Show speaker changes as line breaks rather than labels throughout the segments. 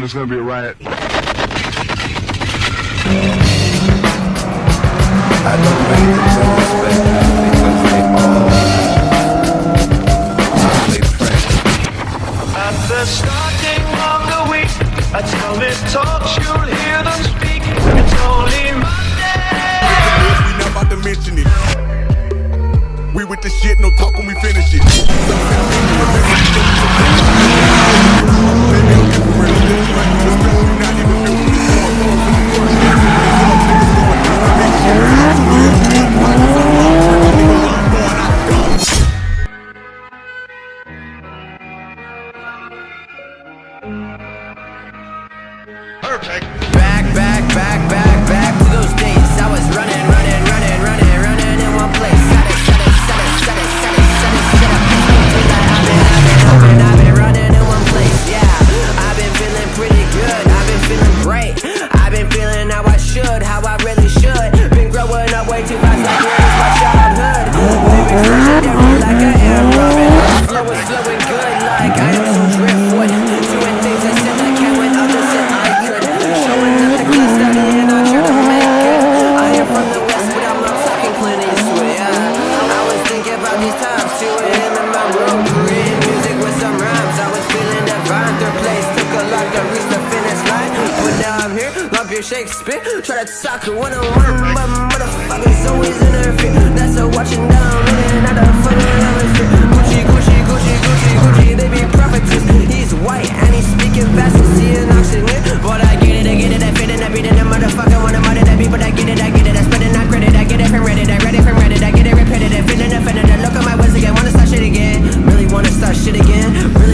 There's gonna be a riot.
I don't make the respect because they all play pressure.
At the starting of the week, I tell me talks, you'll hear them speak. It's only Monday.
We not about to mention it. We with the shit, no talk when we finish it.
Perfect.
Back to those days. I was running in one place. I've been running in one place. Yeah, I've been feeling pretty good. I've been feeling great. I've been feeling how I should, how I really should. Been growing up way too fast, like where is my childhood? Living legendary like I am Robin. Flowing good like I am some driftwood. Doing things I said I can when others said I could. Showing up the class studying, I try to make it. I am from the west, but I'm not talking Clint Eastwood. Yeah, I was thinking about these times too, and in my room, creating music with some rhymes. I was feeling divine. Third place took a lot to reach the finish line, but now I'm here. Love your Shakespeare. Try to talk to one-on-one, but motherfuckers always interfere. That's a watching down, and I don't fucking hemisphere. Gucci, they be prophetess. He's white and he's speaking fast and seeing oxygen. But I get it, I fit in, I beat it, the motherfucker wanna murder that beat, but I get it, I spreading that credit, I get it from Reddit, I read it from Reddit, I get it repetitive, feeling offended, I look at my words again, wanna start shit again, really wanna start shit again, run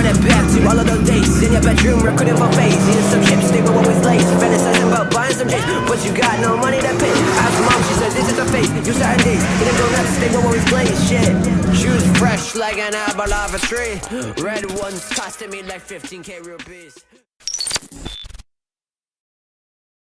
it back to all of those days, in your bedroom, recruiting for face, eating some chips, they were always late, fantasizing about buying some days, but you got no money to pay, ask mom, she said this is a face, you certain days, didn't go nuts, they were always glaze, shit, shoes fresh like an apple off a tree, red ones costing me like 15K rupees.